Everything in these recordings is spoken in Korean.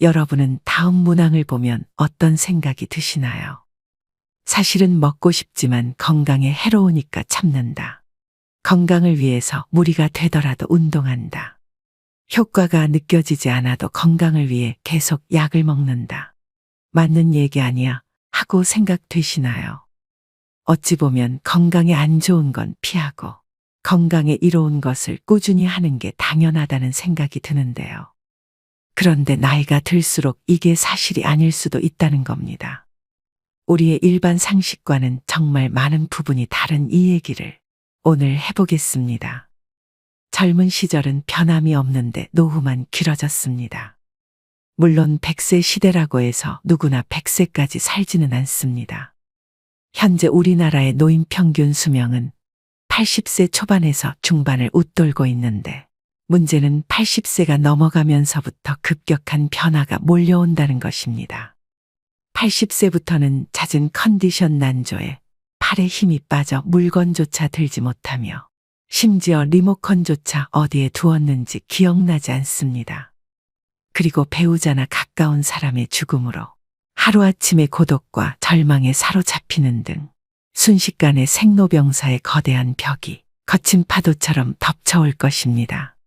여러분은 다음 문항을 보면 어떤 생각이 드시나요? 사실은 먹고 싶지만 건강에 해로우니까 참는다. 건강을 위해서 무리가 되더라도 운동한다. 효과가 느껴지지 않아도 건강을 위해 계속 약을 먹는다. 맞는 얘기 아니야 하고 생각되시나요? 어찌 보면 건강에 안 좋은 건 피하고 건강에 이로운 것을 꾸준히 하는 게 당연하다는 생각이 드는데요. 그런데 나이가 들수록 이게 사실이 아닐 수도 있다는 겁니다. 우리의 일반 상식과는 정말 많은 부분이 다른 이 얘기를 오늘 해보겠습니다. 젊은 시절은 변함이 없는데 노후만 길어졌습니다. 물론 100세 시대라고 해서 누구나 100세까지 살지는 않습니다. 현재 우리나라의 노인 평균 수명은 80세 초반에서 중반을 웃돌고 있는데 문제는 80세가 넘어가면서부터 급격한 변화가 몰려온다는 것입니다. 80세부터는 잦은 컨디션 난조에 팔에 힘이 빠져 물건조차 들지 못하며 심지어 리모컨조차 어디에 두었는지 기억나지 않습니다. 그리고 배우자나 가까운 사람의 죽음으로 하루아침에 고독과 절망에 사로잡히는 등 순식간에 생로병사의 거대한 벽이 거친 파도처럼 덮쳐올 것입니다.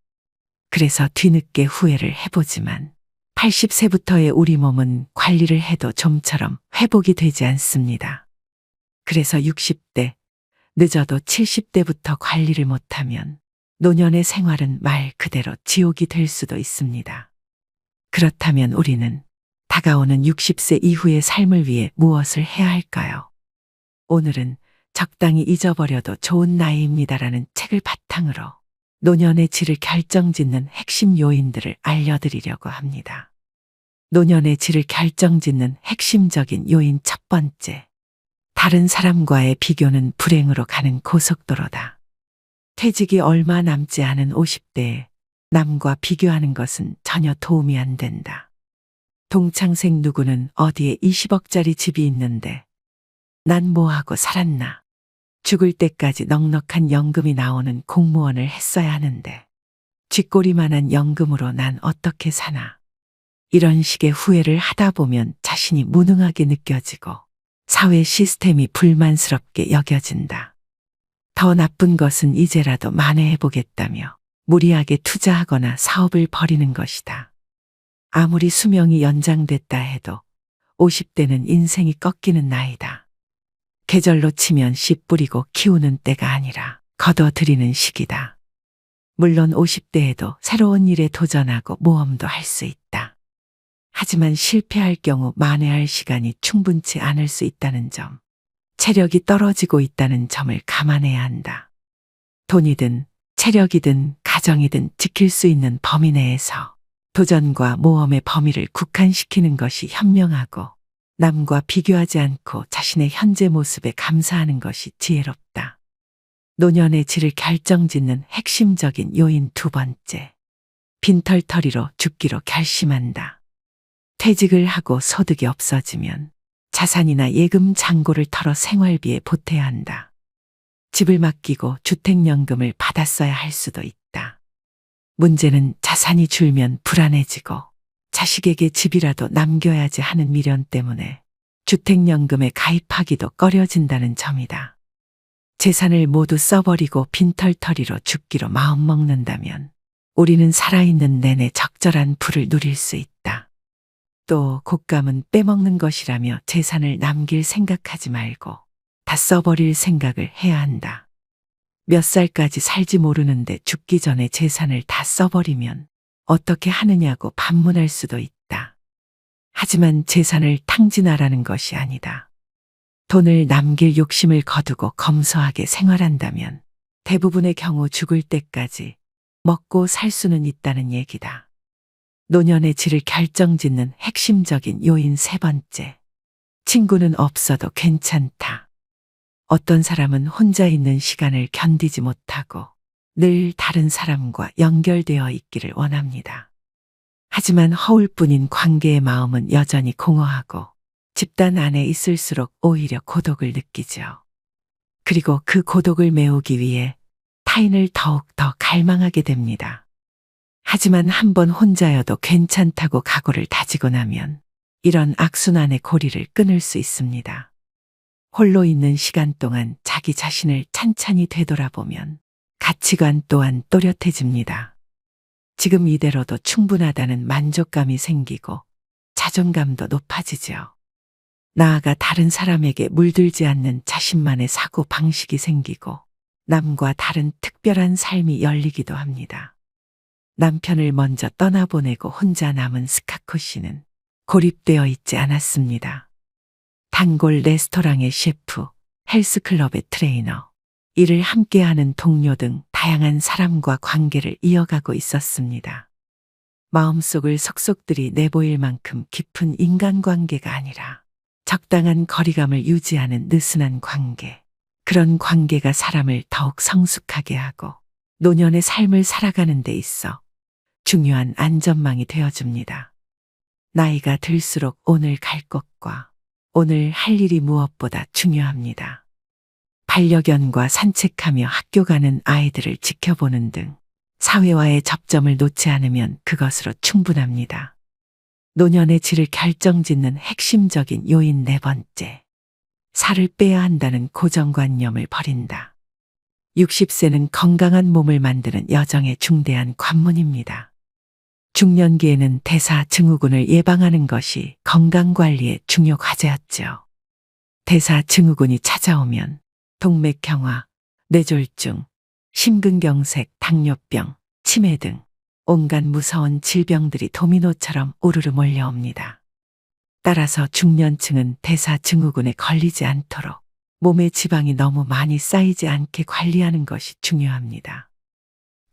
그래서 뒤늦게 후회를 해보지만 80세부터의 우리 몸은 관리를 해도 좀처럼 회복이 되지 않습니다. 그래서 60대, 늦어도 70대부터 관리를 못하면 노년의 생활은 말 그대로 지옥이 될 수도 있습니다. 그렇다면 우리는 다가오는 60세 이후의 삶을 위해 무엇을 해야 할까요? 오늘은 적당히 잊어버려도 좋은 나이입니다라는 책을 바탕으로 노년의 질을 결정짓는 핵심 요인들을 알려드리려고 합니다. 노년의 질을 결정짓는 핵심적인 요인 첫 번째. 다른 사람과의 비교는 불행으로 가는 고속도로다. 퇴직이 얼마 남지 않은 50대에 남과 비교하는 것은 전혀 도움이 안 된다. 동창생 누구는 어디에 20억짜리 집이 있는데 난 뭐하고 살았나. 죽을 때까지 넉넉한 연금이 나오는 공무원을 했어야 하는데 쥐꼬리만한 연금으로 난 어떻게 사나. 이런 식의 후회를 하다 보면 자신이 무능하게 느껴지고 사회 시스템이 불만스럽게 여겨진다. 더 나쁜 것은 이제라도 만회해보겠다며 무리하게 투자하거나 사업을 벌이는 것이다. 아무리 수명이 연장됐다 해도 50대는 인생이 꺾이는 나이다. 계절로 치면 씨 뿌리고 키우는 때가 아니라 거둬들이는 시기다. 물론 50대에도 새로운 일에 도전하고 모험도 할 수 있다. 하지만 실패할 경우 만회할 시간이 충분치 않을 수 있다는 점, 체력이 떨어지고 있다는 점을 감안해야 한다. 돈이든 체력이든 가정이든 지킬 수 있는 범위 내에서 도전과 모험의 범위를 국한시키는 것이 현명하고 남과 비교하지 않고 자신의 현재 모습에 감사하는 것이 지혜롭다. 노년의 질을 결정짓는 핵심적인 요인 두 번째. 빈털터리로 죽기로 결심한다. 퇴직을 하고 소득이 없어지면 자산이나 예금 잔고를 털어 생활비에 보태야 한다. 집을 맡기고 주택연금을 받았어야 할 수도 있다. 문제는 자산이 줄면 불안해지고 자식에게 집이라도 남겨야지 하는 미련 때문에 주택연금에 가입하기도 꺼려진다는 점이다. 재산을 모두 써버리고 빈털터리로 죽기로 마음먹는다면 우리는 살아있는 내내 적절한 부를 누릴 수 있다. 또 곶감은 빼먹는 것이라며 재산을 남길 생각하지 말고 다 써버릴 생각을 해야 한다. 몇 살까지 살지 모르는데 죽기 전에 재산을 다 써버리면 어떻게 하느냐고 반문할 수도 있다. 하지만 재산을 탕진하라는 것이 아니다. 돈을 남길 욕심을 거두고 검소하게 생활한다면 대부분의 경우 죽을 때까지 먹고 살 수는 있다는 얘기다. 노년의 질을 결정짓는 핵심적인 요인 세 번째. 친구는 없어도 괜찮다. 어떤 사람은 혼자 있는 시간을 견디지 못하고 늘 다른 사람과 연결되어 있기를 원합니다. 하지만 허울뿐인 관계의 마음은 여전히 공허하고 집단 안에 있을수록 오히려 고독을 느끼죠. 그리고 그 고독을 메우기 위해 타인을 더욱 더 갈망하게 됩니다. 하지만 한번 혼자여도 괜찮다고 각오를 다지고 나면 이런 악순환의 고리를 끊을 수 있습니다. 홀로 있는 시간 동안 자기 자신을 찬찬히 되돌아보면 가치관 또한 또렷해집니다. 지금 이대로도 충분하다는 만족감이 생기고 자존감도 높아지죠. 나아가 다른 사람에게 물들지 않는 자신만의 사고 방식이 생기고 남과 다른 특별한 삶이 열리기도 합니다. 남편을 먼저 떠나보내고 혼자 남은 스카코 씨는 고립되어 있지 않았습니다. 단골 레스토랑의 셰프, 헬스클럽의 트레이너, 일을 함께하는 동료 등 다양한 사람과 관계를 이어가고 있었습니다. 마음속을 속속들이 내보일 만큼 깊은 인간관계가 아니라 적당한 거리감을 유지하는 느슨한 관계. 그런 관계가 사람을 더욱 성숙하게 하고 노년의 삶을 살아가는 데 있어 중요한 안전망이 되어줍니다. 나이가 들수록 오늘 갈 곳과 오늘 할 일이 무엇보다 중요합니다. 반려견과 산책하며 학교 가는 아이들을 지켜보는 등 사회와의 접점을 놓지 않으면 그것으로 충분합니다. 노년의 질을 결정짓는 핵심적인 요인 네 번째. 살을 빼야 한다는 고정관념을 버린다. 60세는 건강한 몸을 만드는 여정의 중대한 관문입니다. 중년기에는 대사증후군을 예방하는 것이 건강관리의 중요 과제였죠. 대사증후군이 찾아오면 동맥경화, 뇌졸중, 심근경색, 당뇨병, 치매 등 온갖 무서운 질병들이 도미노처럼 우르르 몰려옵니다. 따라서 중년층은 대사증후군에 걸리지 않도록 몸에 지방이 너무 많이 쌓이지 않게 관리하는 것이 중요합니다.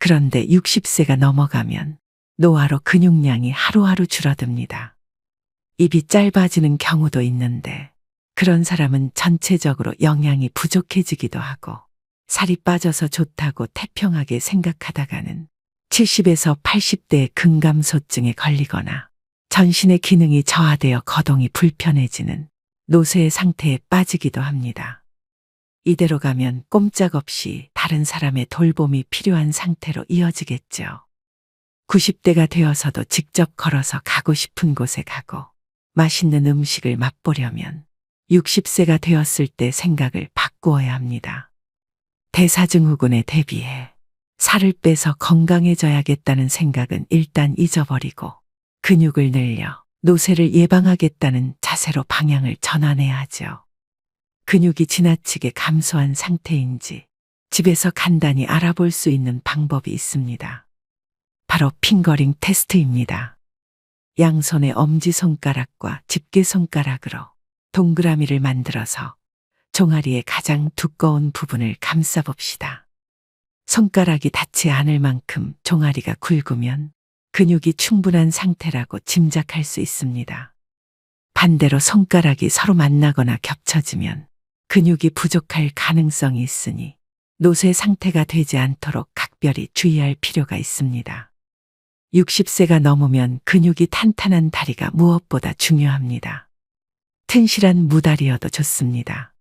그런데 60세가 넘어가면 노화로 근육량이 하루하루 줄어듭니다. 입이 짧아지는 경우도 있는데 그런 사람은 전체적으로 영양이 부족해지기도 하고 살이 빠져서 좋다고 태평하게 생각하다가는 70에서 80대의 근감소증에 걸리거나 전신의 기능이 저하되어 거동이 불편해지는 노쇠의 상태에 빠지기도 합니다. 이대로 가면 꼼짝없이 다른 사람의 돌봄이 필요한 상태로 이어지겠죠. 90대가 되어서도 직접 걸어서 가고 싶은 곳에 가고 맛있는 음식을 맛보려면 60세가 되었을 때 생각을 바꾸어야 합니다. 대사증후군에 대비해 살을 빼서 건강해져야겠다는 생각은 일단 잊어버리고 근육을 늘려 노쇠를 예방하겠다는 자세로 방향을 전환해야 하죠. 근육이 지나치게 감소한 상태인지 집에서 간단히 알아볼 수 있는 방법이 있습니다. 바로 핑거링 테스트입니다. 양손의 엄지손가락과 집게손가락으로 동그라미를 만들어서 종아리의 가장 두꺼운 부분을 감싸봅시다. 손가락이 닿지 않을 만큼 종아리가 굵으면 근육이 충분한 상태라고 짐작할 수 있습니다. 반대로 손가락이 서로 만나거나 겹쳐지면 근육이 부족할 가능성이 있으니 노쇠 상태가 되지 않도록 각별히 주의할 필요가 있습니다. 60세가 넘으면 근육이 탄탄한 다리가 무엇보다 중요합니다. 튼실한 무다리여도 좋습니다.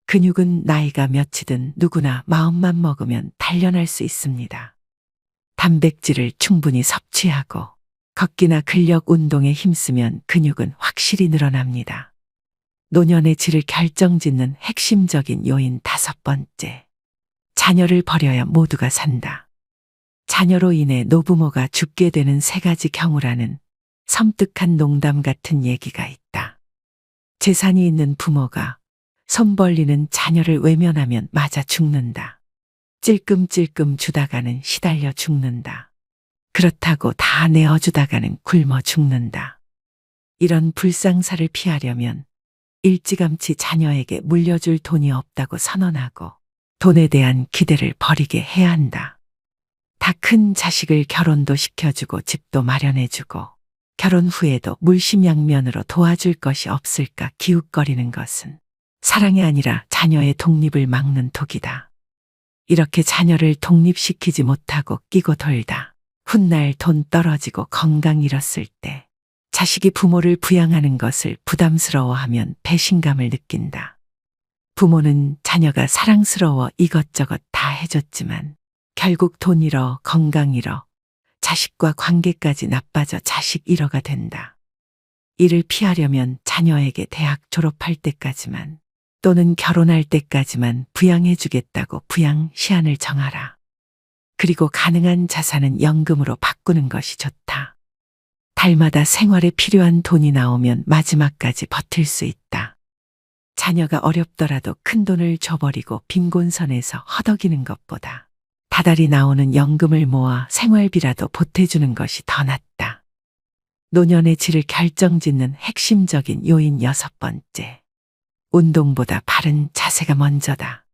근육은 나이가 몇이든 누구나 마음만 먹으면 단련할 수 있습니다. 단백질을 충분히 섭취하고 걷기나 근력 운동에 힘쓰면 근육은 확실히 늘어납니다. 노년의 질을 결정짓는 핵심적인 요인 다섯 번째. 자녀를 버려야 모두가 산다. 자녀로 인해 노부모가 죽게 되는 세 가지 경우라는 섬뜩한 농담 같은 얘기가 있다. 재산이 있는 부모가 손 벌리는 자녀를 외면하면 맞아 죽는다. 찔끔찔끔 주다가는 시달려 죽는다. 그렇다고 다 내어주다가는 굶어 죽는다. 이런 불상사를 피하려면 일찌감치 자녀에게 물려줄 돈이 없다고 선언하고 돈에 대한 기대를 버리게 해야 한다. 다 큰 자식을 결혼도 시켜주고 집도 마련해주고 결혼 후에도 물심양면으로 도와줄 것이 없을까 기웃거리는 것은 사랑이 아니라 자녀의 독립을 막는 독이다. 이렇게 자녀를 독립시키지 못하고 끼고 돌다 훗날 돈 떨어지고 건강 잃었을 때 자식이 부모를 부양하는 것을 부담스러워하면 배신감을 느낀다. 부모는 자녀가 사랑스러워 이것저것 다 해줬지만 결국 돈 잃어 건강 잃어 자식과 관계까지 나빠져 자식 일어가 된다. 이를 피하려면 자녀에게 대학 졸업할 때까지만 또는 결혼할 때까지만 부양해주겠다고 부양 시한을 정하라. 그리고 가능한 자산은 연금으로 바꾸는 것이 좋다. 달마다 생활에 필요한 돈이 나오면 마지막까지 버틸 수 있다. 자녀가 어렵더라도 큰 돈을 줘버리고 빈곤선에서 허덕이는 것보다 다달이 나오는 연금을 모아 생활비라도 보태주는 것이 더 낫다. 노년의 질을 결정짓는 핵심적인 요인 6번째. 운동보다 바른 자세가 먼저다.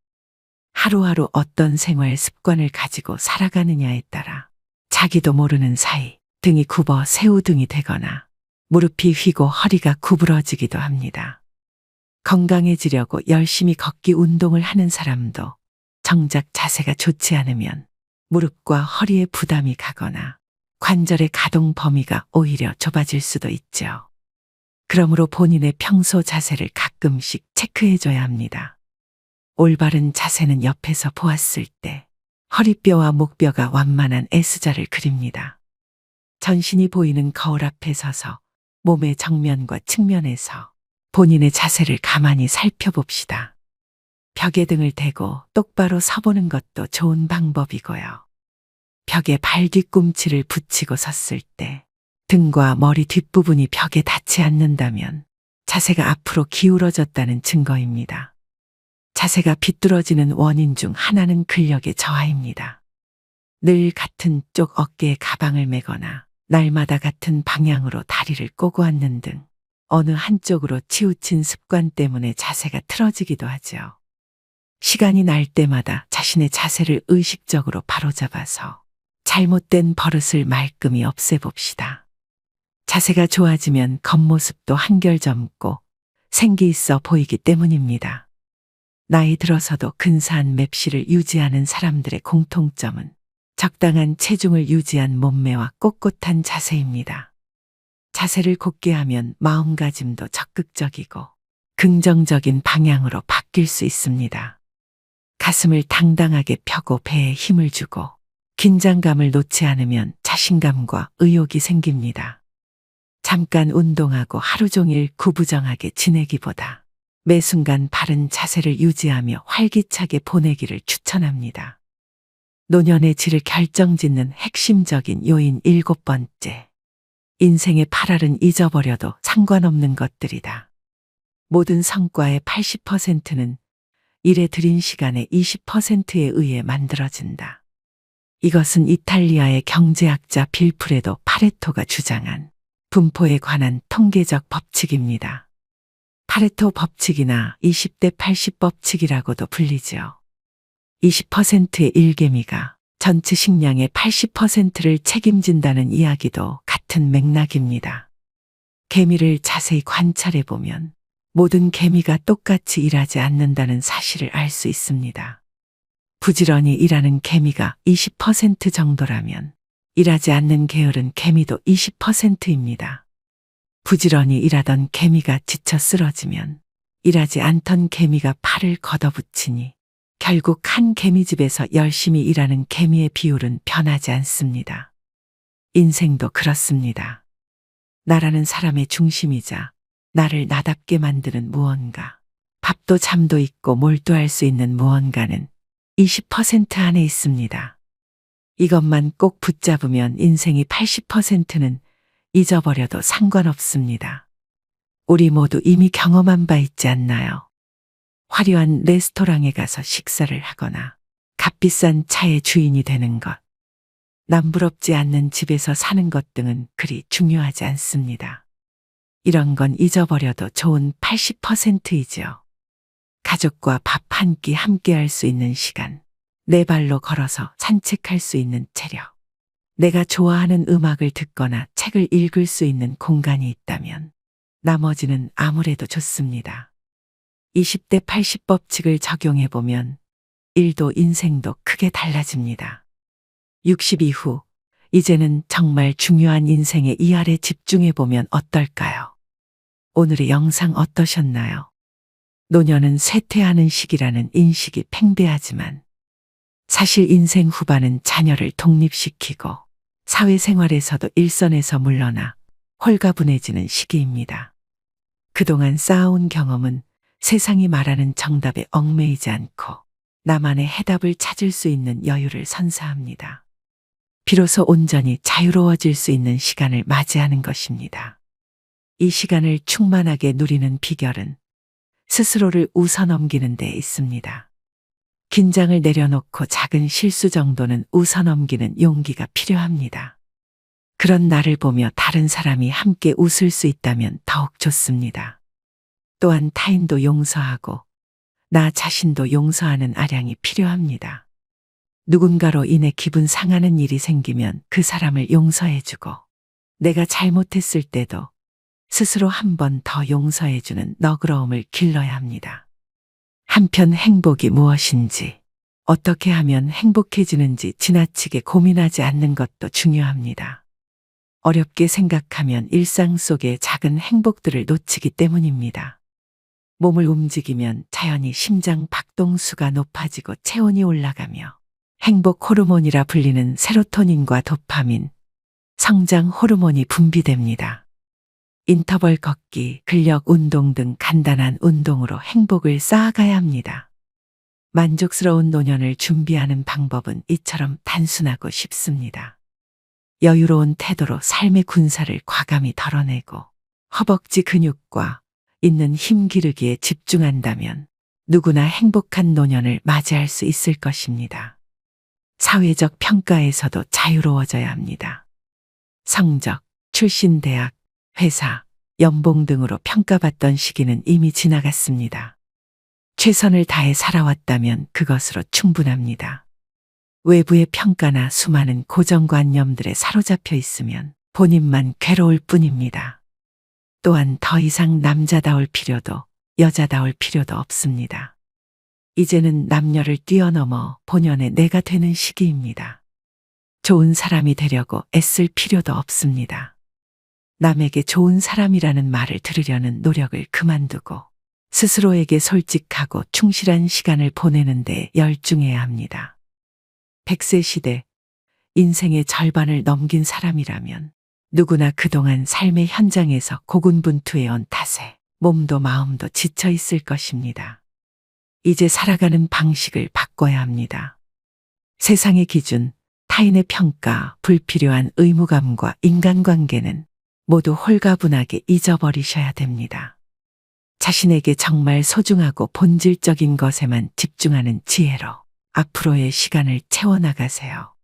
하루하루 어떤 생활 습관을 가지고 살아가느냐에 따라 자기도 모르는 사이 등이 굽어 새우등이 되거나 무릎이 휘고 허리가 구부러지기도 합니다. 건강해지려고 열심히 걷기 운동을 하는 사람도 정작 자세가 좋지 않으면 무릎과 허리에 부담이 가거나 관절의 가동 범위가 오히려 좁아질 수도 있죠. 그러므로 본인의 평소 자세를 가끔씩 체크해줘야 합니다. 올바른 자세는 옆에서 보았을 때 허리뼈와 목뼈가 완만한 S자를 그립니다. 전신이 보이는 거울 앞에 서서 몸의 정면과 측면에서 본인의 자세를 가만히 살펴봅시다. 벽에 등을 대고 똑바로 서보는 것도 좋은 방법이고요. 벽에 발 뒤꿈치를 붙이고 섰을 때 등과 머리 뒷부분이 벽에 닿지 않는다면 자세가 앞으로 기울어졌다는 증거입니다. 자세가 비뚤어지는 원인 중 하나는 근력의 저하입니다. 늘 같은 쪽 어깨에 가방을 메거나 날마다 같은 방향으로 다리를 꼬고 앉는 등 어느 한쪽으로 치우친 습관 때문에 자세가 틀어지기도 하죠. 시간이 날 때마다 자신의 자세를 의식적으로 바로잡아서 잘못된 버릇을 말끔히 없애봅시다. 자세가 좋아지면 겉모습도 한결 젊고 생기 있어 보이기 때문입니다. 나이 들어서도 근사한 맵시를 유지하는 사람들의 공통점은 적당한 체중을 유지한 몸매와 꼿꼿한 자세입니다. 자세를 곧게 하면 마음가짐도 적극적이고 긍정적인 방향으로 바뀔 수 있습니다. 가슴을 당당하게 펴고 배에 힘을 주고 긴장감을 놓지 않으면 자신감과 의욕이 생깁니다. 잠깐 운동하고 하루 종일 구부정하게 지내기보다 매 순간 바른 자세를 유지하며 활기차게 보내기를 추천합니다. 노년의 질을 결정짓는 핵심적인 요인 7번째. 인생의 8할은 잊어버려도 상관없는 것들이다. 모든 성과의 80%는 일에 들인 시간의 20%에 의해 만들어진다. 이것은 이탈리아의 경제학자 빌프레도 파레토가 주장한 분포에 관한 통계적 법칙입니다. 파레토 법칙이나 20대 80 법칙이라고도 불리지요. 20%의 일개미가 전체 식량의 80%를 책임진다는 이야기도 같은 맥락입니다. 개미를 자세히 관찰해 보면 모든 개미가 똑같이 일하지 않는다는 사실을 알 수 있습니다. 부지런히 일하는 개미가 20% 정도라면 일하지 않는 게으른 개미도 20%입니다. 부지런히 일하던 개미가 지쳐 쓰러지면 일하지 않던 개미가 팔을 걷어붙이니 결국 한 개미집에서 열심히 일하는 개미의 비율은 변하지 않습니다. 인생도 그렇습니다. 나라는 사람의 중심이자 나를 나답게 만드는 무언가, 밥도 잠도 있고 몰두할 수 있는 무언가는 20% 안에 있습니다. 이것만 꼭 붙잡으면 인생이 80%는 잊어버려도 상관없습니다. 우리 모두 이미 경험한 바 있지 않나요? 화려한 레스토랑에 가서 식사를 하거나 값비싼 차의 주인이 되는 것, 남부럽지 않는 집에서 사는 것 등은 그리 중요하지 않습니다. 이런 건 잊어버려도 좋은 80%이죠. 가족과 밥 한 끼 함께 할 수 있는 시간, 내 발로 걸어서 산책할 수 있는 체력, 내가 좋아하는 음악을 듣거나 책을 읽을 수 있는 공간이 있다면 나머지는 아무래도 좋습니다. 20대 80 법칙을 적용해보면 일도 인생도 크게 달라집니다. 60 이후, 이제는 정말 중요한 인생의 이할에 집중해보면 어떨까요? 오늘의 영상 어떠셨나요? 노년은 쇠퇴하는 시기라는 인식이 팽배하지만 사실 인생 후반은 자녀를 독립시키고 사회생활에서도 일선에서 물러나 홀가분해지는 시기입니다. 그동안 쌓아온 경험은 세상이 말하는 정답에 얽매이지 않고 나만의 해답을 찾을 수 있는 여유를 선사합니다. 비로소 온전히 자유로워질 수 있는 시간을 맞이하는 것입니다. 이 시간을 충만하게 누리는 비결은 스스로를 웃어넘기는 데 있습니다. 긴장을 내려놓고 작은 실수 정도는 웃어넘기는 용기가 필요합니다. 그런 나를 보며 다른 사람이 함께 웃을 수 있다면 더욱 좋습니다. 또한 타인도 용서하고 나 자신도 용서하는 아량이 필요합니다. 누군가로 인해 기분 상하는 일이 생기면 그 사람을 용서해주고 내가 잘못했을 때도 스스로 한 번 더 용서해주는 너그러움을 길러야 합니다. 한편 행복이 무엇인지, 어떻게 하면 행복해지는지 지나치게 고민하지 않는 것도 중요합니다. 어렵게 생각하면 일상 속의 작은 행복들을 놓치기 때문입니다. 몸을 움직이면 자연히 심장 박동수가 높아지고 체온이 올라가며 행복 호르몬이라 불리는 세로토닌과 도파민, 성장 호르몬이 분비됩니다. 인터벌 걷기, 근력 운동 등 간단한 운동으로 행복을 쌓아가야 합니다. 만족스러운 노년을 준비하는 방법은 이처럼 단순하고 쉽습니다. 여유로운 태도로 삶의 군사를 과감히 덜어내고 허벅지 근육과 있는 힘 기르기에 집중한다면 누구나 행복한 노년을 맞이할 수 있을 것입니다. 사회적 평가에서도 자유로워져야 합니다. 성적, 출신 대학, 회사, 연봉 등으로 평가받던 시기는 이미 지나갔습니다. 최선을 다해 살아왔다면 그것으로 충분합니다. 외부의 평가나 수많은 고정관념들에 사로잡혀 있으면 본인만 괴로울 뿐입니다. 또한 더 이상 남자다울 필요도 여자다울 필요도 없습니다. 이제는 남녀를 뛰어넘어 본연의 내가 되는 시기입니다. 좋은 사람이 되려고 애쓸 필요도 없습니다. 남에게 좋은 사람이라는 말을 들으려는 노력을 그만두고 스스로에게 솔직하고 충실한 시간을 보내는 데 열중해야 합니다. 100세 시대, 인생의 절반을 넘긴 사람이라면 누구나 그동안 삶의 현장에서 고군분투해온 탓에 몸도 마음도 지쳐 있을 것입니다. 이제 살아가는 방식을 바꿔야 합니다. 세상의 기준, 타인의 평가, 불필요한 의무감과 인간관계는 모두 홀가분하게 잊어버리셔야 됩니다. 자신에게 정말 소중하고 본질적인 것에만 집중하는 지혜로 앞으로의 시간을 채워나가세요.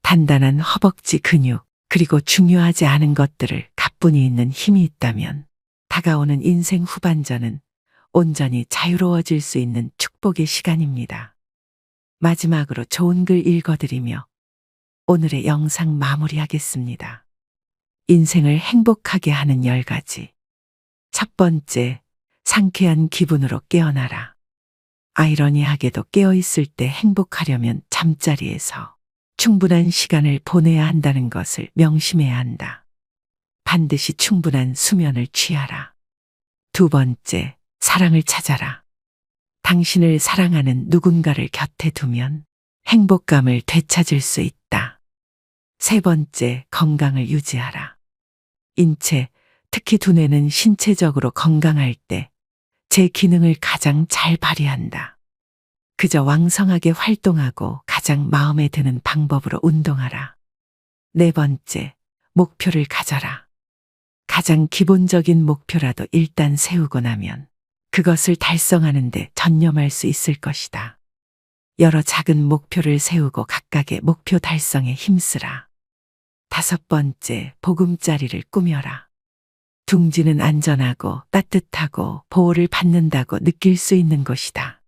단단한 허벅지 근육, 그리고 중요하지 않은 것들을 가뿐히 있는 힘이 있다면 다가오는 인생 후반전은 온전히 자유로워질 수 있는 축복의 시간입니다. 마지막으로 좋은 글 읽어드리며 오늘의 영상 마무리하겠습니다. 인생을 행복하게 하는 10가지. 첫 번째, 상쾌한 기분으로 깨어나라. 아이러니하게도 깨어있을 때 행복하려면 잠자리에서 충분한 시간을 보내야 한다는 것을 명심해야 한다. 반드시 충분한 수면을 취하라. 두 번째, 사랑을 찾아라. 당신을 사랑하는 누군가를 곁에 두면 행복감을 되찾을 수 있다. 세 번째, 건강을 유지하라. 인체, 특히 두뇌는 신체적으로 건강할 때 제 기능을 가장 잘 발휘한다. 그저 왕성하게 활동하고 가장 마음에 드는 방법으로 운동하라. 네 번째, 목표를 가져라. 가장 기본적인 목표라도 일단 세우고 나면 그것을 달성하는 데 전념할 수 있을 것이다. 여러 작은 목표를 세우고 각각의 목표 달성에 힘쓰라. 다섯 번째, 보금자리를 꾸며라. 둥지는 안전하고 따뜻하고 보호를 받는다고 느낄 수 있는 곳이다.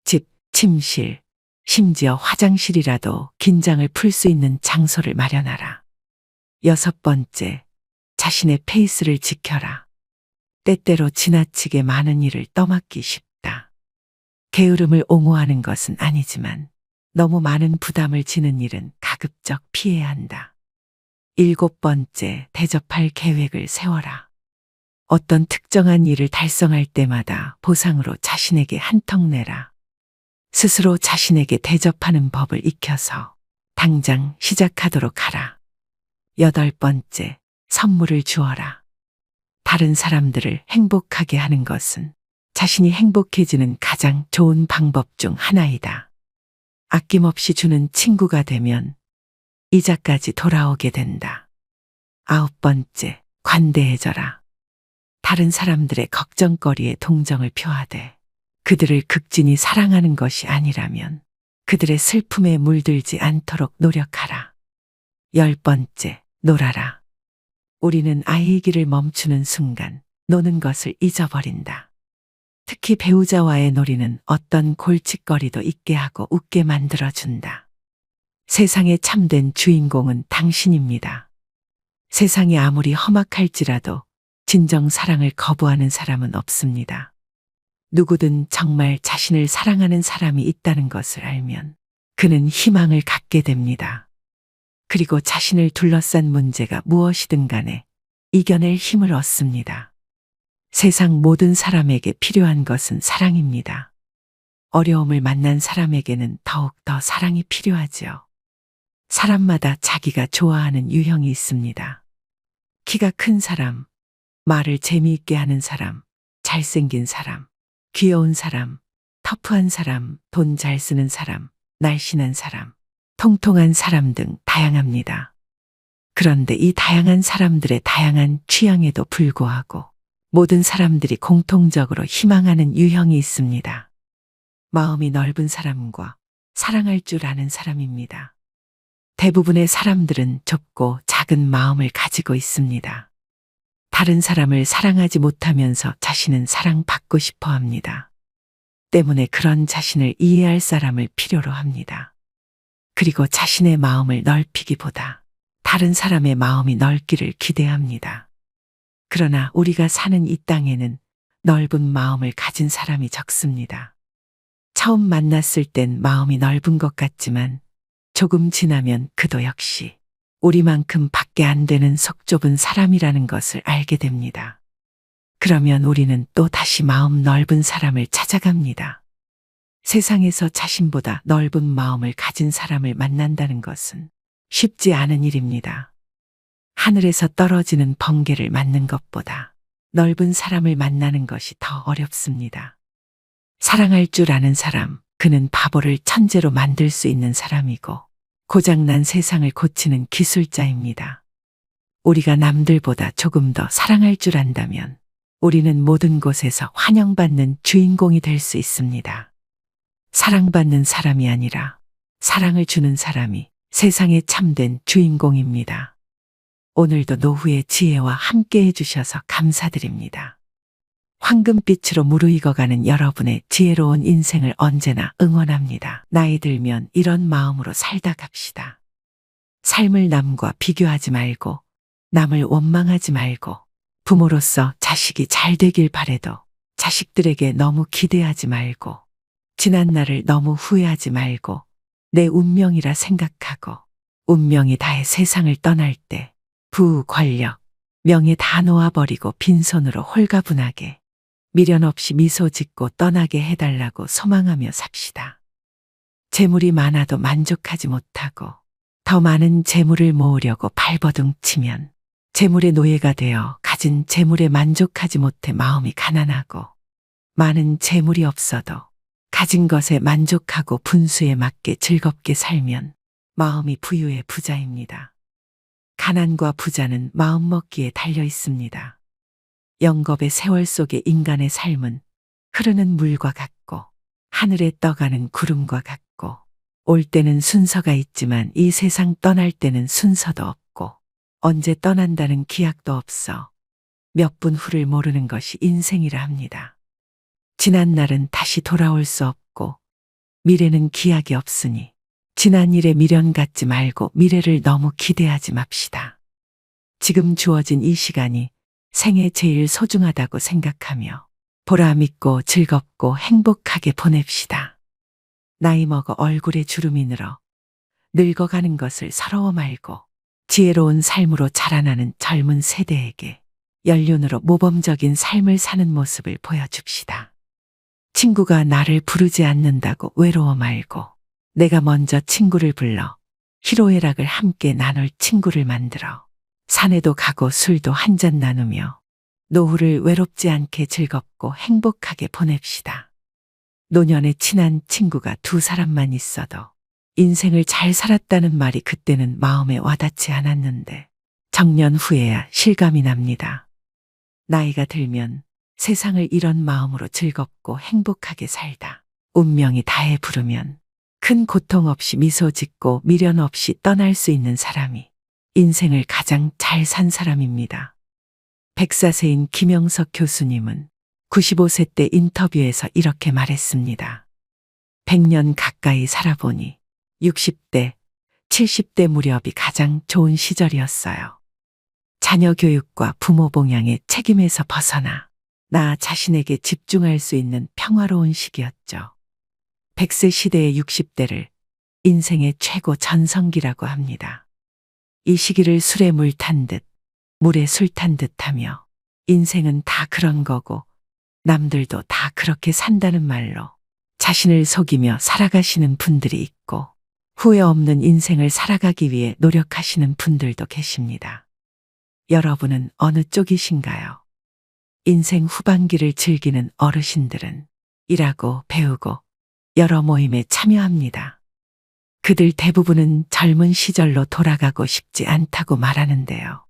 집, 침실, 심지어 화장실이라도 긴장을 풀 수 있는 장소를 마련하라. 여섯 번째, 자신의 페이스를 지켜라. 때때로 지나치게 많은 일을 떠맡기 쉽다. 게으름을 옹호하는 것은 아니지만 너무 많은 부담을 지는 일은 가급적 피해야 한다. 일곱 번째, 대접할 계획을 세워라. 어떤 특정한 일을 달성할 때마다 보상으로 자신에게 한턱 내라. 스스로 자신에게 대접하는 법을 익혀서 당장 시작하도록 하라. 8번째, 선물을 주어라. 다른 사람들을 행복하게 하는 것은 자신이 행복해지는 가장 좋은 방법 중 하나이다. 아낌없이 주는 친구가 되면 이자까지 돌아오게 된다. 9번째, 관대해져라. 다른 사람들의 걱정거리에 동정을 표하되 그들을 극진히 사랑하는 것이 아니라면 그들의 슬픔에 물들지 않도록 노력하라. 10번째, 놀아라. 우리는 아이이기를 멈추는 순간 노는 것을 잊어버린다. 특히 배우자와의 놀이는 어떤 골칫거리도 잊게 하고 웃게 만들어준다. 세상의 참된 주인공은 당신입니다. 세상이 아무리 험악할지라도 진정 사랑을 거부하는 사람은 없습니다. 누구든 정말 자신을 사랑하는 사람이 있다는 것을 알면 그는 희망을 갖게 됩니다. 그리고 자신을 둘러싼 문제가 무엇이든 간에 이겨낼 힘을 얻습니다. 세상 모든 사람에게 필요한 것은 사랑입니다. 어려움을 만난 사람에게는 더욱 더 사랑이 필요하지요. 사람마다 자기가 좋아하는 유형이 있습니다. 키가 큰 사람, 말을 재미있게 하는 사람, 잘생긴 사람, 귀여운 사람, 터프한 사람, 돈 잘 쓰는 사람, 날씬한 사람, 통통한 사람 등 다양합니다. 그런데 이 다양한 사람들의 다양한 취향에도 불구하고 모든 사람들이 공통적으로 희망하는 유형이 있습니다. 마음이 넓은 사람과 사랑할 줄 아는 사람입니다. 대부분의 사람들은 좁고 작은 마음을 가지고 있습니다. 다른 사람을 사랑하지 못하면서 자신은 사랑받고 싶어 합니다. 때문에 그런 자신을 이해할 사람을 필요로 합니다. 그리고 자신의 마음을 넓히기보다 다른 사람의 마음이 넓기를 기대합니다. 그러나 우리가 사는 이 땅에는 넓은 마음을 가진 사람이 적습니다. 처음 만났을 땐 마음이 넓은 것 같지만 조금 지나면 그도 역시 우리만큼 밖에 안 되는 속 좁은 사람이라는 것을 알게 됩니다. 그러면 우리는 또 다시 마음 넓은 사람을 찾아갑니다. 세상에서 자신보다 넓은 마음을 가진 사람을 만난다는 것은 쉽지 않은 일입니다. 하늘에서 떨어지는 번개를 맞는 것보다 넓은 사람을 만나는 것이 더 어렵습니다. 사랑할 줄 아는 사람, 그는 바보를 천재로 만들 수 있는 사람이고 고장난 세상을 고치는 기술자입니다. 우리가 남들보다 조금 더 사랑할 줄 안다면 우리는 모든 곳에서 환영받는 주인공이 될 수 있습니다. 사랑받는 사람이 아니라 사랑을 주는 사람이 세상의 참된 주인공입니다. 오늘도 노후의 지혜와 함께 해주셔서 감사드립니다. 황금빛으로 무르익어가는 여러분의 지혜로운 인생을 언제나 응원합니다. 나이 들면 이런 마음으로 살다 갑시다. 삶을 남과 비교하지 말고 남을 원망하지 말고 부모로서 자식이 잘 되길 바래도 자식들에게 너무 기대하지 말고 지난 날을 너무 후회하지 말고 내 운명이라 생각하고 운명이 다해 세상을 떠날 때 부, 권력, 명예 다 놓아버리고 빈손으로 홀가분하게 미련 없이 미소 짓고 떠나게 해달라고 소망하며 삽시다. 재물이 많아도 만족하지 못하고 더 많은 재물을 모으려고 발버둥치면 재물의 노예가 되어 가진 재물에 만족하지 못해 마음이 가난하고 많은 재물이 없어도 가진 것에 만족하고 분수에 맞게 즐겁게 살면 마음이 부유의 부자입니다. 가난과 부자는 마음먹기에 달려 있습니다. 영겁의 세월 속의 인간의 삶은 흐르는 물과 같고 하늘에 떠가는 구름과 같고 올 때는 순서가 있지만 이 세상 떠날 때는 순서도 없고 언제 떠난다는 기약도 없어 몇 분 후를 모르는 것이 인생이라 합니다. 지난 날은 다시 돌아올 수 없고 미래는 기약이 없으니 지난 일에 미련 갖지 말고 미래를 너무 기대하지 맙시다. 지금 주어진 이 시간이 생애 제일 소중하다고 생각하며 보람 있고 즐겁고 행복하게 보냅시다. 나이 먹어 얼굴에 주름이 늘어 늙어가는 것을 서러워 말고 지혜로운 삶으로 자라나는 젊은 세대에게 연륜으로 모범적인 삶을 사는 모습을 보여줍시다. 친구가 나를 부르지 않는다고 외로워 말고 내가 먼저 친구를 불러 희로애락을 함께 나눌 친구를 만들어 산에도 가고 술도 한 잔 나누며 노후를 외롭지 않게 즐겁고 행복하게 보냅시다. 노년에 친한 친구가 두 사람만 있어도 인생을 잘 살았다는 말이 그때는 마음에 와닿지 않았는데 정년 후에야 실감이 납니다. 나이가 들면 세상을 이런 마음으로 즐겁고 행복하게 살다 운명이 다해 부르면 큰 고통 없이 미소 짓고 미련 없이 떠날 수 있는 사람이 인생을 가장 잘 산 사람입니다. 백사세인 김영석 교수님은 95세 때 인터뷰에서 이렇게 말했습니다. 100년 가까이 살아보니 60대, 70대 무렵이 가장 좋은 시절이었어요. 자녀 교육과 부모 봉양의 책임에서 벗어나 나 자신에게 집중할 수 있는 평화로운 시기였죠. 100세 시대의 60대를 인생의 최고 전성기라고 합니다. 이 시기를 술에 물 탄 듯, 물에 술 탄 듯 하며 인생은 다 그런 거고 남들도 다 그렇게 산다는 말로 자신을 속이며 살아가시는 분들이 있고 후회 없는 인생을 살아가기 위해 노력하시는 분들도 계십니다. 여러분은 어느 쪽이신가요? 인생 후반기를 즐기는 어르신들은 일하고 배우고 여러 모임에 참여합니다. 그들 대부분은 젊은 시절로 돌아가고 싶지 않다고 말하는데요.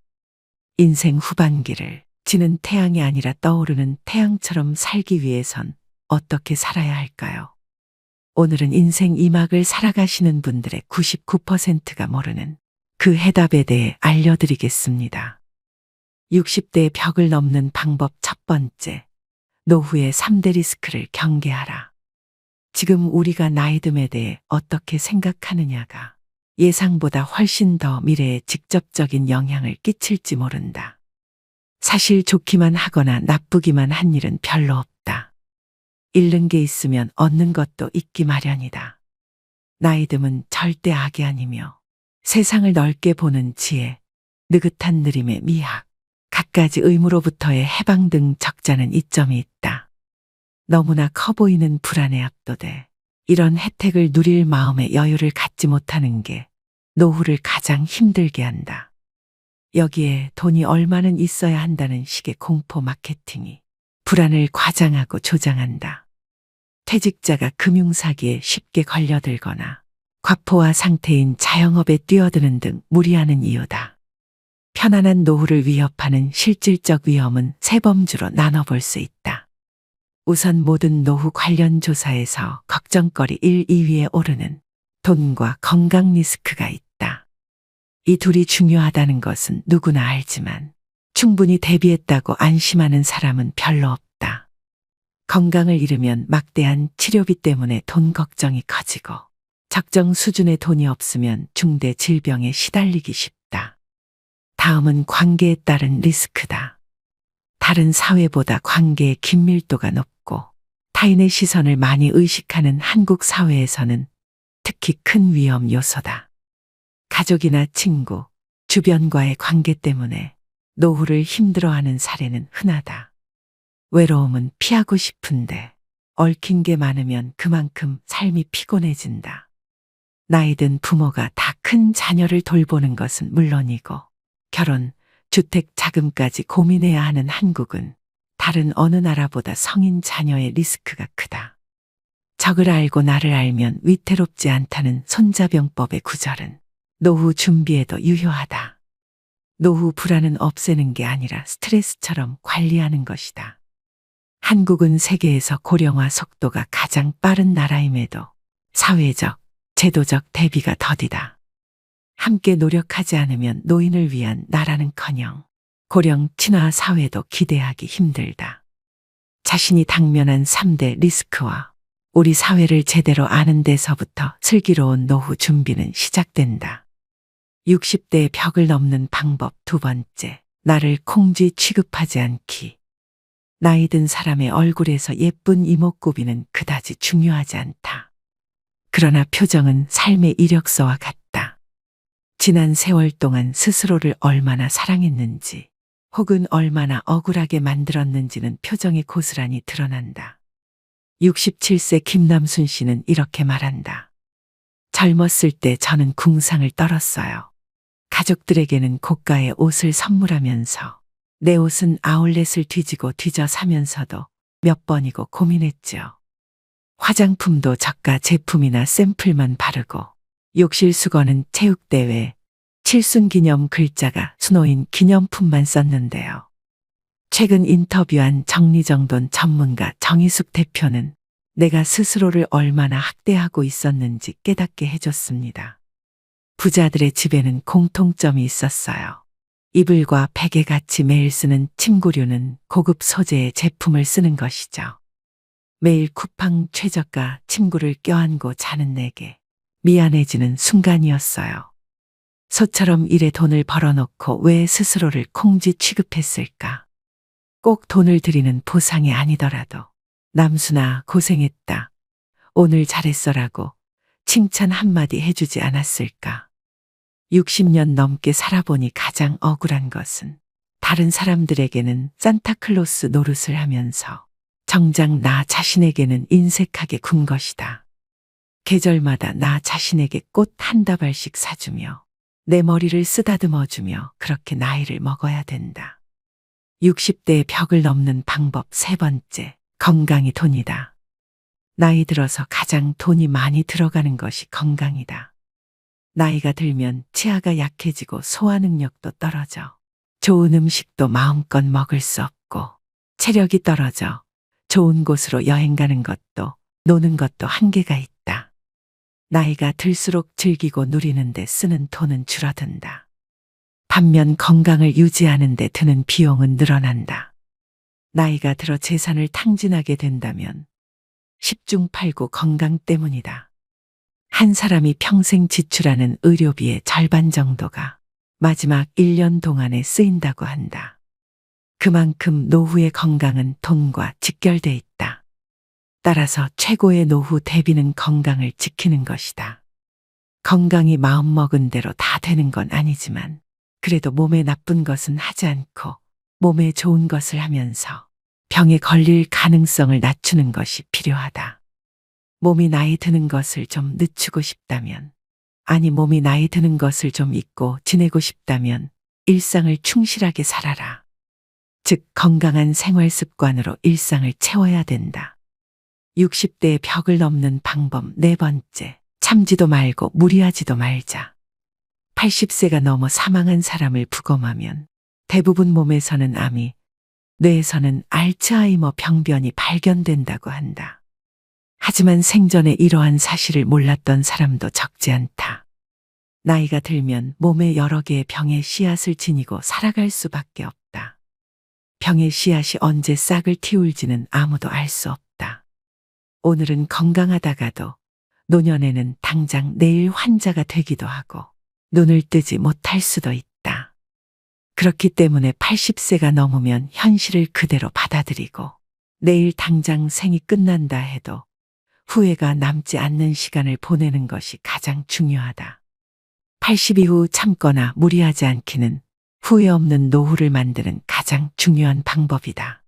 인생 후반기를 지는 태양이 아니라 떠오르는 태양처럼 살기 위해선 어떻게 살아야 할까요? 오늘은 인생 2막을 살아가시는 분들의 99%가 모르는 그 해답에 대해 알려드리겠습니다. 60대의 벽을 넘는 방법 첫 번째, 노후의 3대 리스크를 경계하라. 지금 우리가 나이듦에 대해 어떻게 생각하느냐가 예상보다 훨씬 더 미래에 직접적인 영향을 끼칠지 모른다. 사실 좋기만 하거나 나쁘기만 한 일은 별로 없다. 잃는 게 있으면 얻는 것도 있기 마련이다. 나이듦은 절대 악이 아니며 세상을 넓게 보는 지혜, 느긋한 느림의 미학, 갖가지 의무로부터의 해방 등 적잖은 이점이 있다. 너무나 커 보이는 불안에 압도돼 이런 혜택을 누릴 마음의 여유를 갖지 못하는 게 노후를 가장 힘들게 한다. 여기에 돈이 얼마는 있어야 한다는 식의 공포 마케팅이 불안을 과장하고 조장한다. 퇴직자가 금융사기에 쉽게 걸려들거나 과포화 상태인 자영업에 뛰어드는 등 무리하는 이유다. 편안한 노후를 위협하는 실질적 위험은 세 범주로 나눠볼 수 있다. 우선 모든 노후 관련 조사에서 걱정거리 1, 2위에 오르는 돈과 건강 리스크가 있다. 이 둘이 중요하다는 것은 누구나 알지만 충분히 대비했다고 안심하는 사람은 별로 없다. 건강을 잃으면 막대한 치료비 때문에 돈 걱정이 커지고 적정 수준의 돈이 없으면 중대 질병에 시달리기 쉽다. 다음은 관계에 따른 리스크다. 다른 사회보다 관계의 긴밀도가 높고 타인의 시선을 많이 의식하는 한국 사회에서는 특히 큰 위험 요소다. 가족이나 친구, 주변과의 관계 때문에 노후를 힘들어하는 사례는 흔하다. 외로움은 피하고 싶은데 얽힌 게 많으면 그만큼 삶이 피곤해진다. 나이든 부모가 다 큰 자녀를 돌보는 것은 물론이고 결혼, 주택 자금까지 고민해야 하는 한국은 다른 어느 나라보다 성인 자녀의 리스크가 크다. 적을 알고 나를 알면 위태롭지 않다는 손자병법의 구절은 노후 준비에도 유효하다. 노후 불안은 없애는 게 아니라 스트레스처럼 관리하는 것이다. 한국은 세계에서 고령화 속도가 가장 빠른 나라임에도 사회적, 제도적 대비가 더디다. 함께 노력하지 않으면 노인을 위한 나라는커녕 고령 친화 사회도 기대하기 힘들다. 자신이 당면한 3대 리스크와 우리 사회를 제대로 아는 데서부터 슬기로운 노후 준비는 시작된다. 60대의 벽을 넘는 방법 두 번째, 나를 콩쥐 취급하지 않기. 나이 든 사람의 얼굴에서 예쁜 이목구비는 그다지 중요하지 않다. 그러나 표정은 삶의 이력서와 같다. 지난 세월 동안 스스로를 얼마나 사랑했는지 혹은 얼마나 억울하게 만들었는지는 표정에 고스란히 드러난다. 67세 김남순 씨는 이렇게 말한다. 젊었을 때 저는 궁상을 떨었어요. 가족들에게는 고가의 옷을 선물하면서 내 옷은 아울렛을 뒤지고 뒤져 사면서도 몇 번이고 고민했죠. 화장품도 저가 제품이나 샘플만 바르고 욕실 수건은 체육대회, 칠순기념 글자가 수놓인 기념품만 썼는데요. 최근 인터뷰한 정리정돈 전문가 정희숙 대표는 내가 스스로를 얼마나 학대하고 있었는지 깨닫게 해줬습니다. 부자들의 집에는 공통점이 있었어요. 이불과 베개 같이 매일 쓰는 침구류는 고급 소재의 제품을 쓰는 것이죠. 매일 쿠팡 최저가 침구를 껴안고 자는 내게 미안해지는 순간이었어요. 소처럼 일에 돈을 벌어놓고 왜 스스로를 콩쥐 취급했을까? 꼭 돈을 드리는 보상이 아니더라도 남순아 고생했다. 오늘 잘했어라고 칭찬 한마디 해주지 않았을까? 60년 넘게 살아보니 가장 억울한 것은 다른 사람들에게는 산타클로스 노릇을 하면서 정작 나 자신에게는 인색하게 군 것이다. 계절마다 나 자신에게 꽃 한 다발씩 사주며 내 머리를 쓰다듬어주며 그렇게 나이를 먹어야 된다. 60대의 벽을 넘는 방법 세 번째, 건강이 돈이다. 나이 들어서 가장 돈이 많이 들어가는 것이 건강이다. 나이가 들면 치아가 약해지고 소화 능력도 떨어져 좋은 음식도 마음껏 먹을 수 없고 체력이 떨어져 좋은 곳으로 여행 가는 것도 노는 것도 한계가 있다. 나이가 들수록 즐기고 누리는 데 쓰는 돈은 줄어든다. 반면 건강을 유지하는 데 드는 비용은 늘어난다. 나이가 들어 재산을 탕진하게 된다면 10중 8구 건강 때문이다. 한 사람이 평생 지출하는 의료비의 절반 정도가 마지막 1년 동안에 쓰인다고 한다. 그만큼 노후의 건강은 돈과 직결돼 있다. 따라서 최고의 노후 대비는 건강을 지키는 것이다. 건강이 마음먹은 대로 다 되는 건 아니지만 그래도 몸에 나쁜 것은 하지 않고 몸에 좋은 것을 하면서 병에 걸릴 가능성을 낮추는 것이 필요하다. 몸이 나이 드는 것을 좀 늦추고 싶다면, 아니 몸이 나이 드는 것을 좀 잊고 지내고 싶다면 일상을 충실하게 살아라. 즉 건강한 생활 습관으로 일상을 채워야 된다. 60대의 벽을 넘는 방법 네 번째, 참지도 말고 무리하지도 말자. 80세가 넘어 사망한 사람을 부검하면 대부분 몸에서는 암이, 뇌에서는 알츠하이머 병변이 발견된다고 한다. 하지만 생전에 이러한 사실을 몰랐던 사람도 적지 않다. 나이가 들면 몸에 여러 개의 병의 씨앗을 지니고 살아갈 수밖에 없다. 병의 씨앗이 언제 싹을 틔울지는 아무도 알 수 없다. 오늘은 건강하다가도 노년에는 당장 내일 환자가 되기도 하고 눈을 뜨지 못할 수도 있다. 그렇기 때문에 80세가 넘으면 현실을 그대로 받아들이고 내일 당장 생이 끝난다 해도 후회가 남지 않는 시간을 보내는 것이 가장 중요하다. 80 이후 참거나 무리하지 않기는 후회 없는 노후를 만드는 가장 중요한 방법이다.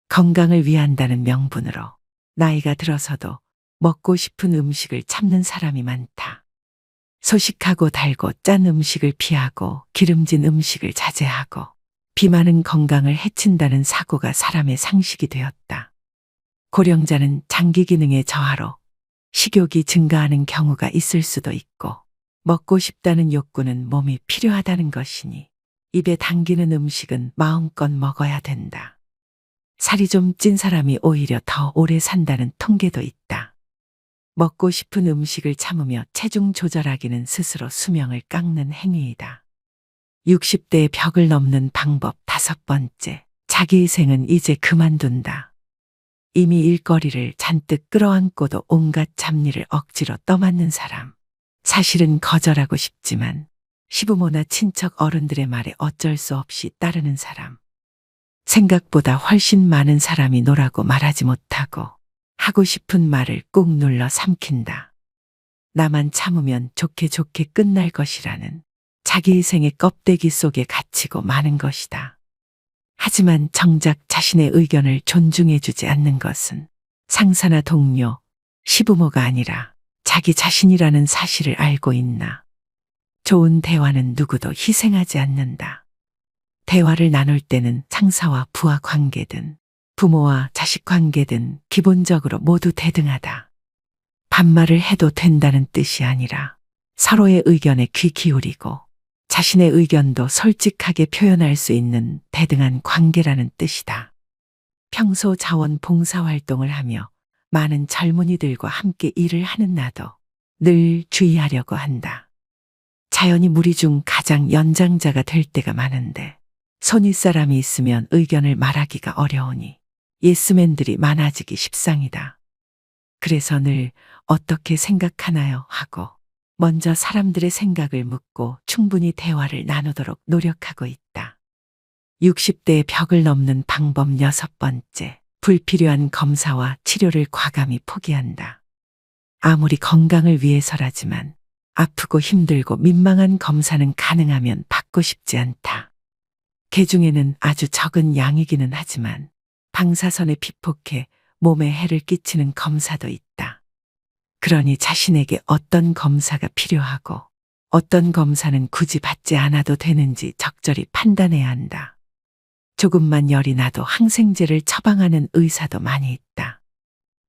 건강을 위한다는 명분으로 나이가 들어서도 먹고 싶은 음식을 참는 사람이 많다. 소식하고 달고 짠 음식을 피하고 기름진 음식을 자제하고 비만은 건강을 해친다는 사고가 사람의 상식이 되었다. 고령자는 장기 기능의 저하로 식욕이 증가하는 경우가 있을 수도 있고 먹고 싶다는 욕구는 몸이 필요하다는 것이니 입에 당기는 음식은 마음껏 먹어야 된다. 살이 좀 찐 사람이 오히려 더 오래 산다는 통계도 있다. 먹고 싶은 음식을 참으며 체중 조절하기는 스스로 수명을 깎는 행위이다. 60대의 벽을 넘는 방법 다섯 번째, 자기희생은 이제 그만둔다. 이미 일거리를 잔뜩 끌어안고도 온갖 잡일을 억지로 떠맡는 사람. 사실은 거절하고 싶지만 시부모나 친척 어른들의 말에 어쩔 수 없이 따르는 사람. 생각보다 훨씬 많은 사람이 노라고 말하지 못하고 하고 싶은 말을 꾹 눌러 삼킨다. 나만 참으면 좋게 좋게 끝날 것이라는 자기희생의 껍데기 속에 갇히고 마는 것이다. 하지만 정작 자신의 의견을 존중해주지 않는 것은 상사나 동료, 시부모가 아니라 자기 자신이라는 사실을 알고 있나? 좋은 대화는 누구도 희생하지 않는다. 대화를 나눌 때는 상사와 부하 관계든 부모와 자식 관계든 기본적으로 모두 대등하다. 반말을 해도 된다는 뜻이 아니라 서로의 의견에 귀 기울이고 자신의 의견도 솔직하게 표현할 수 있는 대등한 관계라는 뜻이다. 평소 자원봉사 활동을 하며 많은 젊은이들과 함께 일을 하는 나도 늘 주의하려고 한다. 자연히 무리 중 가장 연장자가 될 때가 많은데 손윗사람이 있으면 의견을 말하기가 어려우니 예스맨들이 많아지기 십상이다. 그래서 늘 어떻게 생각하나요? 하고 먼저 사람들의 생각을 묻고 충분히 대화를 나누도록 노력하고 있다. 60대의 벽을 넘는 방법 6번째, 불필요한 검사와 치료를 과감히 포기한다. 아무리 건강을 위해서라지만 아프고 힘들고 민망한 검사는 가능하면 받고 싶지 않다. 개중에는 아주 적은 양이기는 하지만 방사선에 피폭해 몸에 해를 끼치는 검사도 있다. 그러니 자신에게 어떤 검사가 필요하고 어떤 검사는 굳이 받지 않아도 되는지 적절히 판단해야 한다. 조금만 열이 나도 항생제를 처방하는 의사도 많이 있다.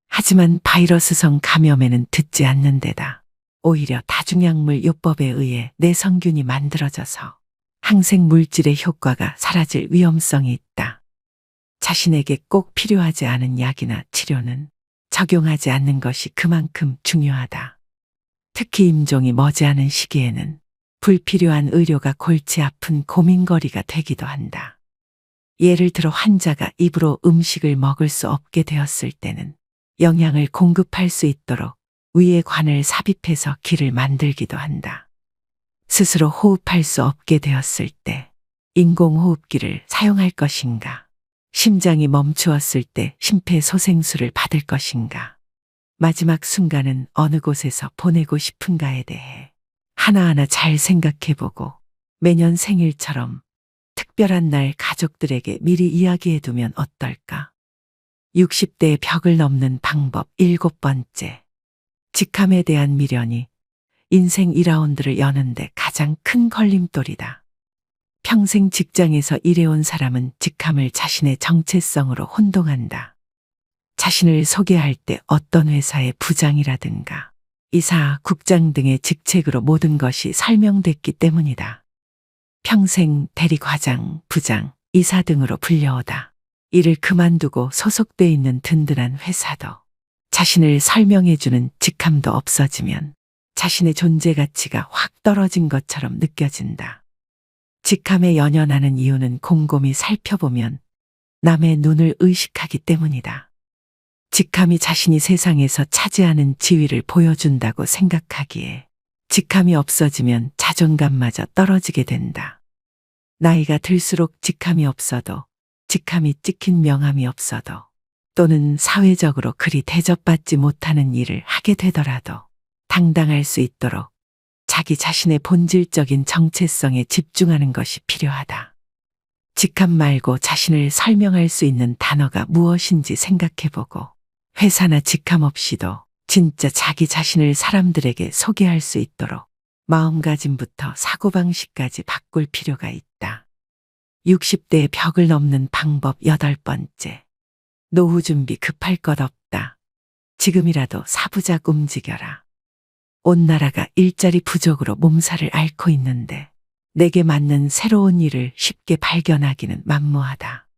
하지만 바이러스성 감염에는 듣지 않는 데다 오히려 다중약물 요법에 의해 내성균이 만들어져서 항생 물질의 효과가 사라질 위험성이 있다. 자신에게 꼭 필요하지 않은 약이나 치료는 적용하지 않는 것이 그만큼 중요하다. 특히 임종이 머지않은 시기에는 불필요한 의료가 골치 아픈 고민거리가 되기도 한다. 예를 들어 환자가 입으로 음식을 먹을 수 없게 되었을 때는 영양을 공급할 수 있도록 위에 관을 삽입해서 기를 만들기도 한다. 스스로 호흡할 수 없게 되었을 때 인공호흡기를 사용할 것인가? 심장이 멈추었을 때 심폐소생술을 받을 것인가? 마지막 순간은 어느 곳에서 보내고 싶은가에 대해 하나하나 잘 생각해보고 매년 생일처럼 특별한 날 가족들에게 미리 이야기해두면 어떨까? 60대의 벽을 넘는 방법 7번째. 직함에 대한 미련이 인생 2라운드를 여는데 가장 큰 걸림돌이다. 평생 직장에서 일해온 사람은 직함을 자신의 정체성으로 혼동한다. 자신을 소개할 때 어떤 회사의 부장이라든가 이사, 국장 등의 직책으로 모든 것이 설명됐기 때문이다. 평생 대리과장, 부장, 이사 등으로 불려오다 일을 그만두고 소속돼 있는 든든한 회사도 자신을 설명해주는 직함도 없어지면 자신의 존재 가치가 확 떨어진 것처럼 느껴진다. 직함에 연연하는 이유는 곰곰이 살펴보면 남의 눈을 의식하기 때문이다. 직함이 자신이 세상에서 차지하는 지위를 보여준다고 생각하기에 직함이 없어지면 자존감마저 떨어지게 된다. 나이가 들수록 직함이 없어도 직함이 찍힌 명함이 없어도 또는 사회적으로 그리 대접받지 못하는 일을 하게 되더라도 당당할 수 있도록 자기 자신의 본질적인 정체성에 집중하는 것이 필요하다. 직함 말고 자신을 설명할 수 있는 단어가 무엇인지 생각해보고 회사나 직함 없이도 진짜 자기 자신을 사람들에게 소개할 수 있도록 마음가짐부터 사고방식까지 바꿀 필요가 있다. 60대의 벽을 넘는 방법 8번째. 노후 준비 급할 것 없다. 지금이라도 사부작 움직여라. 온 나라가 일자리 부족으로 몸살을 앓고 있는데 내게 맞는 새로운 일을 쉽게 발견하기는 만무하다.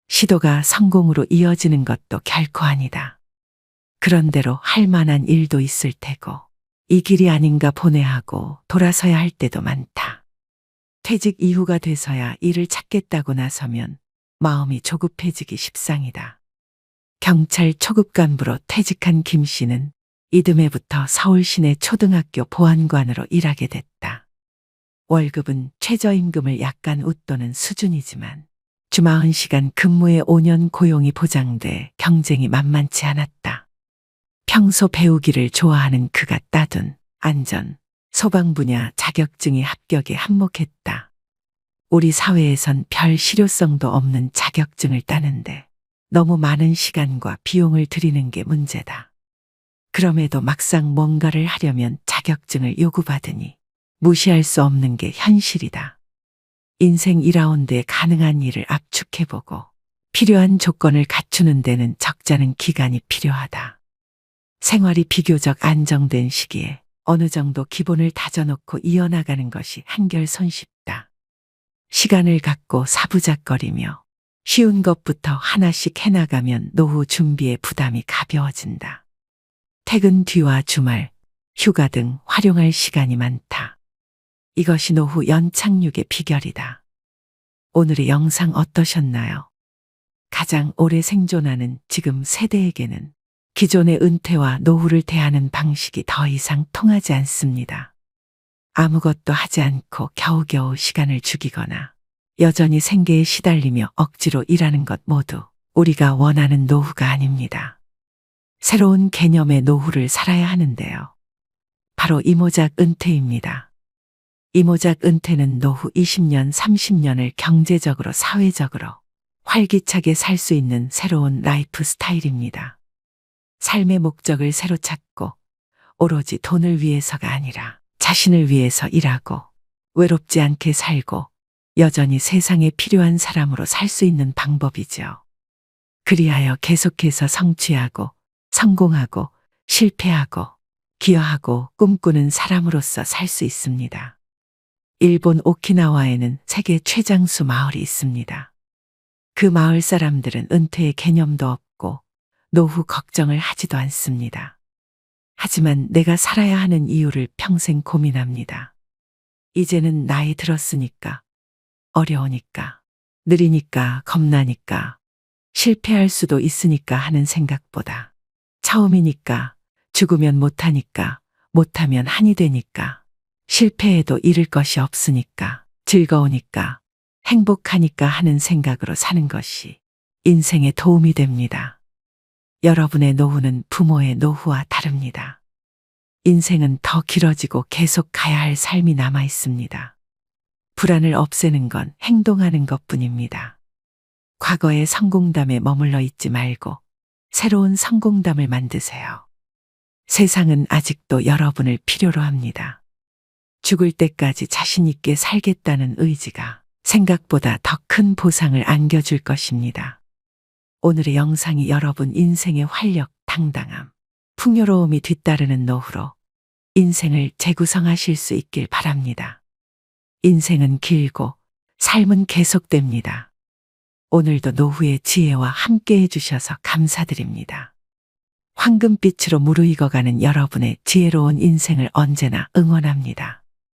시도가 성공으로 이어지는 것도 결코 아니다. 그런대로 할 만한 일도 있을 테고 이 길이 아닌가 보내하고 돌아서야 할 때도 많다. 퇴직 이후가 돼서야 일을 찾겠다고 나서면 마음이 조급해지기 십상이다. 경찰 초급 간부로 퇴직한 김 씨는 이듬해부터 서울 시내 초등학교 보안관으로 일하게 됐다. 월급은 최저임금을 약간 웃도는 수준이지만 주 40시간 근무에 5년 고용이 보장돼 경쟁이 만만치 않았다. 평소 배우기를 좋아하는 그가 따둔 안전, 소방 분야 자격증이 합격에 한몫했다. 우리 사회에선 별 실효성도 없는 자격증을 따는데 너무 많은 시간과 비용을 들이는 게 문제다. 그럼에도 막상 뭔가를 하려면 자격증을 요구받으니 무시할 수 없는 게 현실이다. 인생 2라운드에 가능한 일을 압축해보고 필요한 조건을 갖추는 데는 적잖은 기간이 필요하다. 생활이 비교적 안정된 시기에 어느 정도 기본을 다져놓고 이어나가는 것이 한결 손쉽다. 시간을 갖고 사부작거리며 쉬운 것부터 하나씩 해나가면 노후 준비의 부담이 가벼워진다. 퇴근 뒤와 주말, 휴가 등 활용할 시간이 많다. 이것이 노후 연착륙의 비결이다. 오늘의 영상 어떠셨나요? 가장 오래 생존하는 지금 세대에게는 기존의 은퇴와 노후를 대하는 방식이 더 이상 통하지 않습니다. 아무것도 하지 않고 겨우겨우 시간을 죽이거나 여전히 생계에 시달리며 억지로 일하는 것 모두 우리가 원하는 노후가 아닙니다. 새로운 개념의 노후를 살아야 하는데요. 바로 이모작 은퇴입니다. 이모작 은퇴는 노후 20년, 30년을 경제적으로, 사회적으로 활기차게 살 수 있는 새로운 라이프 스타일입니다. 삶의 목적을 새로 찾고 오로지 돈을 위해서가 아니라 자신을 위해서 일하고 외롭지 않게 살고 여전히 세상에 필요한 사람으로 살 수 있는 방법이죠. 그리하여 계속해서 성취하고 성공하고 실패하고 기여하고 꿈꾸는 사람으로서 살 수 있습니다. 일본 오키나와에는 세계 최장수 마을이 있습니다. 그 마을 사람들은 은퇴의 개념도 없고 노후 걱정을 하지도 않습니다. 하지만 내가 살아야 하는 이유를 평생 고민합니다. 이제는 나이 들었으니까, 어려우니까, 느리니까, 겁나니까, 실패할 수도 있으니까 하는 생각보다 처음이니까, 죽으면 못하니까, 못하면 한이 되니까, 실패해도 잃을 것이 없으니까, 즐거우니까, 행복하니까 하는 생각으로 사는 것이 인생에 도움이 됩니다. 여러분의 노후는 부모의 노후와 다릅니다. 인생은 더 길어지고 계속 가야 할 삶이 남아 있습니다. 불안을 없애는 건 행동하는 것뿐입니다. 과거의 성공담에 머물러 있지 말고 새로운 성공담을 만드세요. 세상은 아직도 여러분을 필요로 합니다. 죽을 때까지 자신 있게 살겠다는 의지가 생각보다 더 큰 보상을 안겨줄 것입니다. 오늘의 영상이 여러분 인생의 활력, 당당함, 풍요로움이 뒤따르는 노후로 인생을 재구성하실 수 있길 바랍니다. 인생은 길고 삶은 계속됩니다. 오늘도 노후의 지혜와 함께 해주셔서 감사드립니다. 황금빛으로 무르익어가는 여러분의 지혜로운 인생을 언제나 응원합니다.